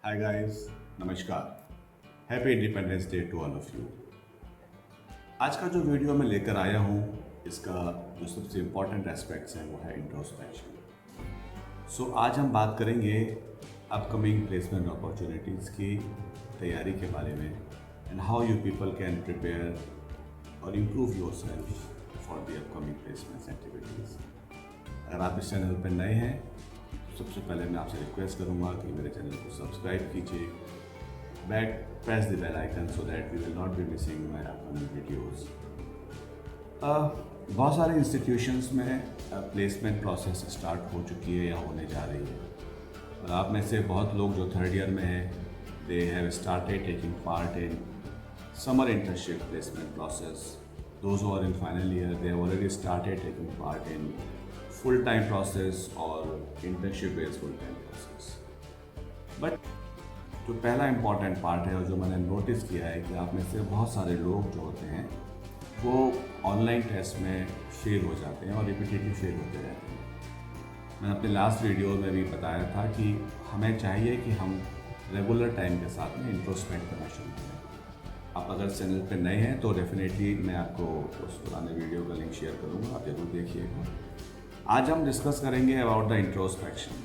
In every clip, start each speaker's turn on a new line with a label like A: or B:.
A: हाय guys, नमस्कार। Happy independence day to all of you. आज का जो वीडियो मैं लेकर आया हूँ, इसका जो सबसे इम्पोर्टेंट एस्पेक्ट्स हैं वो है इंट्रोस्पेक्शन। आज हम बात करेंगे अपकमिंग प्लेसमेंट अपॉर्चुनिटीज़ की तैयारी के बारे में and how you people can prepare और improve yourself for the upcoming placements activities. अगर आप इस चैनल पर नए हैं तो सबसे पहले मैं आपसे रिक्वेस्ट करूंगा कि मेरे चैनल को सब्सक्राइब कीजिए, press the bell icon so that we will not be missing my upcoming videos. बहुत सारे इंस्टीट्यूशंस में प्लेसमेंट प्रोसेस स्टार्ट हो चुकी है या होने जा रही है, और आप में से बहुत लोग जो थर्ड ईयर में हैं they have started taking part in summer internship placement process. Those who are in final year, they have already started taking part in full-time process or internship-based full-time process. But जो पहला important part है और जो मैंने notice किया है कि आप में से बहुत सारे लोग जो होते हैं वो ऑनलाइन टेस्ट में फेल हो जाते हैं और रिपीटेडली फेल होते रहते हैं। मैंने अपने लास्ट वीडियो में भी बताया था कि हमें चाहिए कि हम रेगुलर टाइम के साथ में इंट्रोस्पेक्ट करना शुरू करें। आप अगर चैनल पे नए हैं तो डेफिनेटली मैं आपको उस पुराने वीडियो का लिंक शेयर करूँगा, आप जरूर देखिएगा। आज हम डिस्कस करेंगे अबाउट द इंट्रोस्पेक्शन।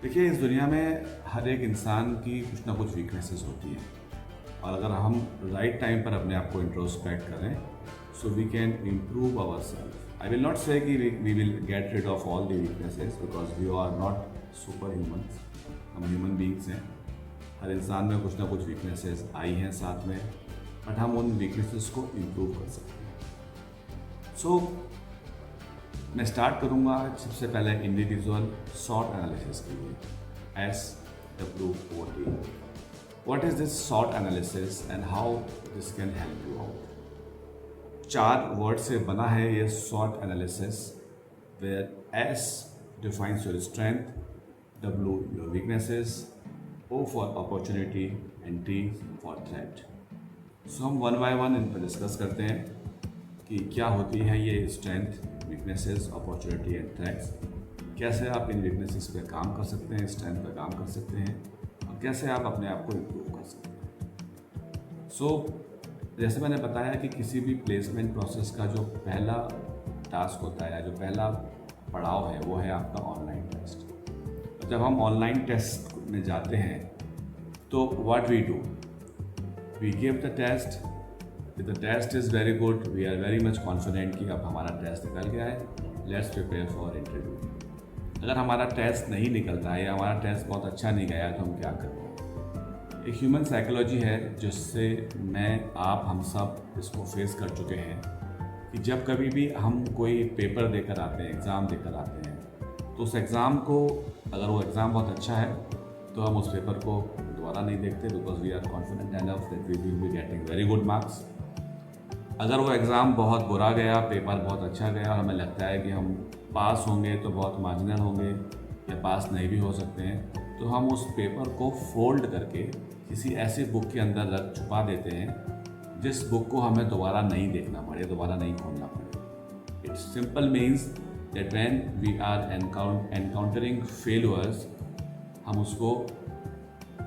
A: देखिए, इस दुनिया में हर एक इंसान की कुछ ना कुछ वीकनेसेस होती हैं, और अगर हम राइट टाइम पर अपने आप को इंट्रोस्पेक्ट करें so we can improve our self. I will not say कि we will get rid of all the weaknesses because we are not super humans, हम ह्यूमन बींग्स हैं। हर इंसान में कुछ ना कुछ वीकनेसेस आई हैं साथ में, बट हम उन वीकनेसेस को इम्प्रूव कर सकते हैं। मैं स्टार्ट करूंगा सबसे पहले इंडिविजुअल सॉट एनालिसिस के लिए, SWOT। व्हाट इज दिस सॉट analysis and how this can help you out. 4 word से बना है ये सॉट analysis, where S defines your strength, W your weaknesses, O for opportunity and T for threat। हम one by one इन पर discuss करते हैं कि क्या होती है ये strength, weaknesses, opportunity and threats, कैसे आप इन वीकनेसेस पे काम कर सकते हैं, स्ट्रेंथ पे काम कर सकते हैं, और कैसे आप अपने आप को इम्प्रूव कर सकते हैं। जैसे मैंने बताया कि किसी भी प्लेसमेंट प्रोसेस का जो पहला टास्क होता है या जो पहला पड़ाव है वो है आपका ऑनलाइन टेस्ट। जब हम ऑनलाइन टेस्ट में जाते हैं तो what we do, we give the test. The test is very good, we are very much confident कि अब हमारा टेस्ट निकल गया है, लेट्स प्रिपेयर फॉर इंटरव्यू। अगर हमारा टेस्ट नहीं निकलता है या हमारा टेस्ट बहुत अच्छा नहीं गया तो हम क्या करें। एक ह्यूमन साइकोलॉजी है जिससे हम सब इसको फेस कर चुके हैं कि जब कभी भी हम कोई पेपर देकर आते हैं, एग्ज़ाम देकर आते हैं, तो उस एग्ज़ाम को, अगर वो एग्ज़ाम बहुत अच्छा है तो हम उस पेपर को दोबारा नहीं देखते because we are confident enough that we will be getting very good marks. अगर वो एग्ज़ाम बहुत बुरा गया, पेपर बहुत अच्छा गया और हमें लगता है कि हम पास होंगे तो बहुत मार्जिनल होंगे या पास नहीं भी हो सकते हैं, तो हम उस पेपर को फोल्ड करके किसी ऐसी बुक के अंदर रख छुपा देते हैं जिस बुक को हमें दोबारा नहीं देखना पड़े, दोबारा नहीं खोलना पड़े। It's simple means that when we are encountering failures, हम उसको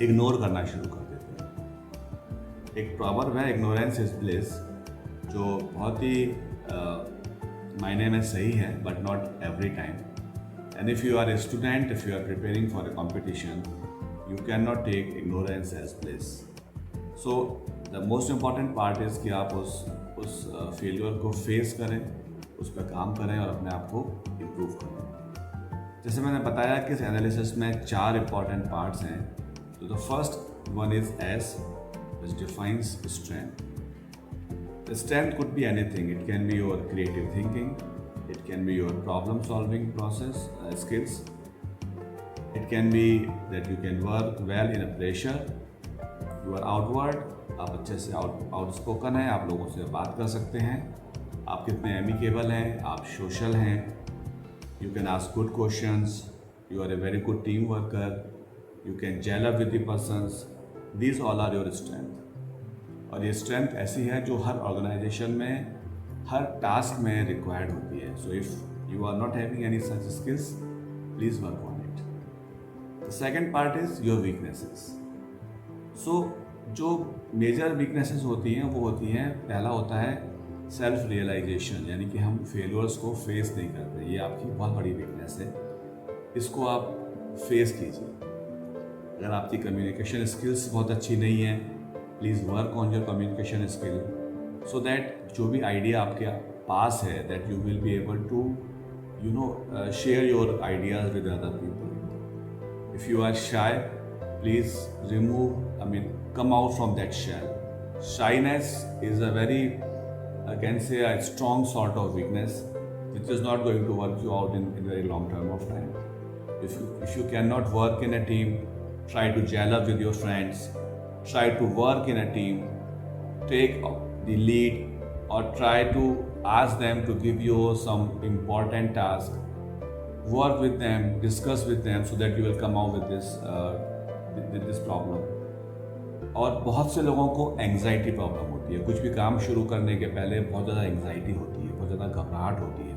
A: इग्नोर करना शुरू कर देते हैं। एक प्रॉवर्ब है, इग्नोरेंस इज ब्लिस, जो बहुत ही मायने में सही है but not every time. And if you are a student, if you are preparing for a competition, you can not take ignorance as bliss. So the most important part is कि आप उस failure को face करें, उस पर काम करें और अपने आप को इम्प्रूव करें। जैसे मैंने बताया कि इस एनालिसिस में 4 इंपॉर्टेंट पार्ट्स हैं। तो the first one is S, which defines strength. The strength could be anything. It can be your creative thinking, it can be your problem solving process skills, it can be that you can work well in a pressure, you are outward, आप अच्छे से outspoken हैं, आप लोगों से बात कर सकते हैं, आप कितने एमिकेबल हैं, आप सोशल हैं, you can ask good questions, you are a very good team worker, you can gel up with the persons, these all are your strength. और ये स्ट्रेंथ ऐसी है जो हर ऑर्गेनाइजेशन में, हर टास्क में रिक्वायर्ड होती है। So if you are not having any such skills, please work on it. Second part is your weaknesses. So जो मेजर वीकनेसेस होती हैं वो होती हैं, पहला होता है सेल्फ रियलाइजेशन, यानी कि हम फेलियर्स को फेस नहीं करते. ये आपकी बहुत बड़ी वीकनेस है, इसको आप फेस कीजिए. अगर आपकी कम्युनिकेशन स्किल्स बहुत अच्छी नहीं है, please work on your communication skill so that जो भी आइडिया आपके पास है that you will be able to share your ideas with other people. If you are shy, please come out from that shell. Shyness is a very, I can say, a strong sort of weakness which is not going to work you out in a very long term of time. If you cannot work in a team, try to gel up with your friends, try to work in a team, take the lead, or try to ask them to give you some important task. Work with them, discuss with them so that you will come out with this problem. और बहुत से लोगों को anxiety problem होती है. कुछ भी काम शुरू करने के पहले बहुत ज़्यादा एंग्जाइटी होती है, बहुत ज़्यादा घबराहट होती है.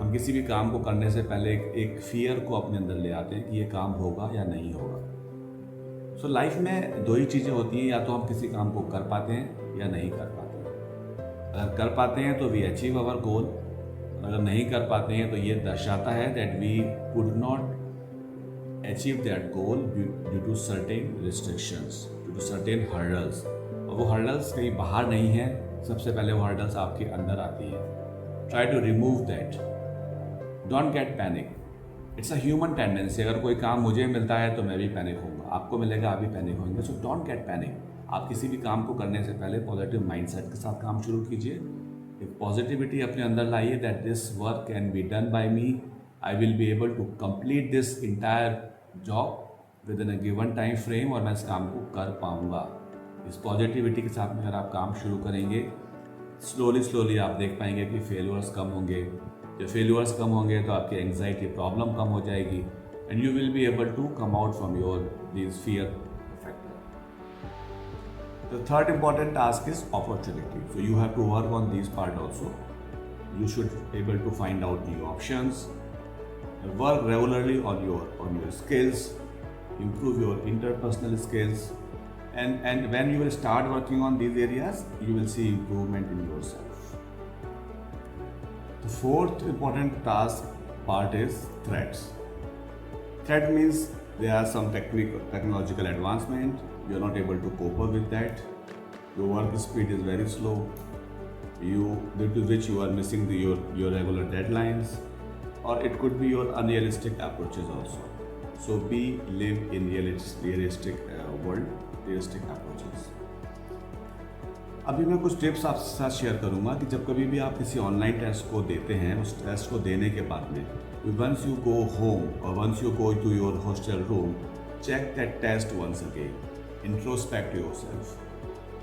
A: हम किसी भी काम को करने से पहले एक फियर को अपने अंदर ले आते हैं कि ये काम होगा या नहीं होगा. सो लाइफ में दो ही चीज़ें होती हैं, या तो हम किसी काम को कर पाते हैं या नहीं कर पाते हैं. अगर कर पाते हैं तो वी अचीव अवर गोल, अगर नहीं कर पाते हैं तो ये दर्शाता है that we could not achieve that goal due to certain restrictions, due to certain hurdles. और वो hurdles कहीं बाहर नहीं है, सबसे पहले वो hurdles आपके अंदर आती है. Try to remove that. Don't get panic. It's a human tendency. अगर कोई काम मुझे मिलता है तो मैं भी पैनिक होऊंगा, आपको मिलेगा आप भी पैनिक होंगे. So don't get panic. आप किसी भी काम को करने से पहले पॉजिटिव माइंडसेट के साथ काम शुरू कीजिए. एक पॉजिटिविटी अपने अंदर लाइए that this work can be done by me. I will be able to complete this entire job within a given time frame, और मैं इस काम को कर पाऊंगा. इस पॉजिटिविटी के साथ में अगर आप काम शुरू करेंगे, स्लोली आप देख पाएंगे कि फेलियर्स कम होंगे. जब फेलियर्स कम होंगे तो आपकी एंग्जाइटी प्रॉब्लम कम हो जाएगी and you will be able to come out from your this fear factor. The third important task is opportunity. So you have to work on this part also. You should able to find out new options, work regularly on your skills, improve your interpersonal skills, and when you will start working on these areas, you will see improvement in yourself. The fourth important task part is threats. Threat means there are some technological advancement, you are not able to cope up with that, your work speed is very slow, due to which you are missing your regular deadlines, or it could be your unrealistic approaches also. So live in realistic world, realistic approaches. अभी मैं कुछ tips आपके साथ share करूंगा कि जब कभी भी आप किसी ऑनलाइन टेस्ट को देते हैं, उस टेस्ट को देने के बाद में वंस यू गो होम और once you go to your hostel room, check that test once again, introspect yourself.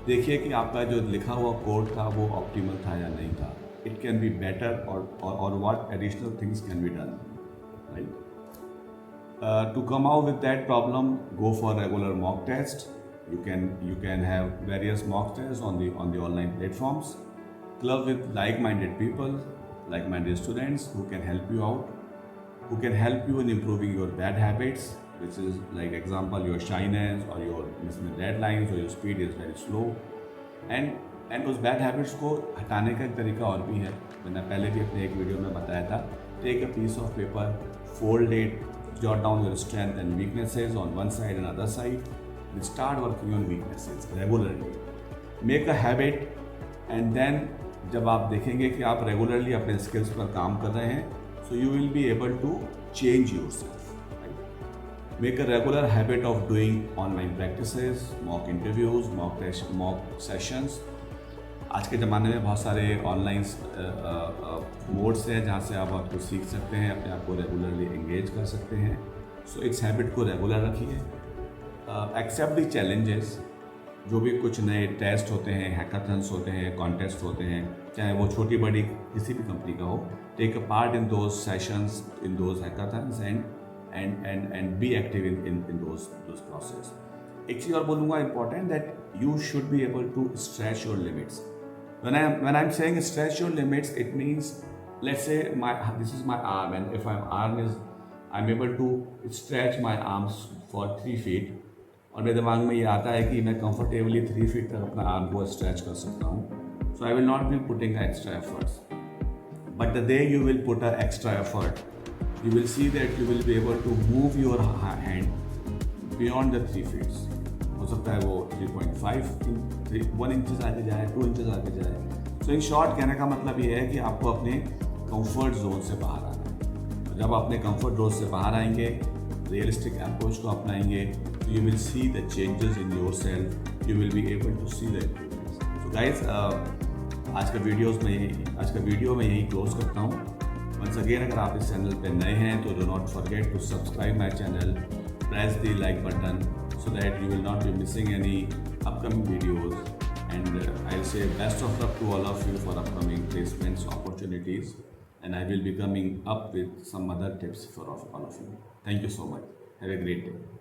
A: देखिए कि आपका जो लिखा हुआ कोड था वो ऑप्टिमल था या नहीं था. It can be better, or what additional things can be done, right? To come out with that problem, go for regular mock test. You can have various mock tests on the online platforms. Club with like-minded people, like-minded students who can help you out, who can help you in improving your bad habits, which is like example your shyness or your missing deadlines or your speed is very slow. And उस bad habits को हटाने का एक तरीका और भी है, मैंने पहले भी अपने एक वीडियो में बताया था. Take a piece of paper, fold it, jot down your strength and weaknesses on one side and other side, and start working on weaknesses regularly. Make a habit, and then जब आप देखेंगे कि आप regularly अपने skills पर काम कर रहे हैं, so you will be able to change yourself. Make a regular habit of doing online practices, mock interviews, mock sessions. आज के ज़माने में बहुत सारे ऑनलाइन मोड्स हैं जहाँ से आप आपको सीख सकते हैं, अपने आप को रेगुलरली एंगेज कर सकते हैं. सो इस हैबिट को रेगुलर रखिए. Accept the challenges. जो भी कुछ नए टेस्ट होते हैं, हैकाथन्स होते हैं, कॉन्टेस्ट होते हैं, चाहे वो छोटी बड़ी किसी भी कंपनी का हो, take a part in those sessions, in those hackathons and be active in those process. एक चीज़ और बोलूँगा important, that you should be able to stretch your limits. When I'm saying stretch your limits, it means, let's say this is my arm, and if I'm able to stretch my arms for 3 feet, और मेरे दिमाग में ये आता है कि मैं comfortably 3 feet तक अपना आर्म को स्ट्रेच कर सकता हूँ. So I will not be putting extra efforts. But the day you will put an extra effort, you will see that you will be able to move your hand beyond the 3 feet. हो सकता है वो 3.5 1 inches आगे जाए, 2 inches आगे जाए. सो in short कहने का मतलब ये है कि आपको अपने कंफर्ट जोन से बाहर आना है. और जब अपने कंफर्ट जोन से बाहर आएंगे, रियलिस्टिक अप्रोच को अपनाएंगे, you will see the changes in your self, you will be able to see the improvements. So guys, आज का वीडियो मैं यही क्लोज करता हूँ. वंस अगेन, अगर आप इस चैनल पे नए हैं तो do not forget to subscribe my channel, press the like button so that you will not be missing any upcoming videos, and I'll say best of luck to all of you for upcoming placements opportunities, and I will be coming up with some other tips for all of you. Thank you so much. Have a great day.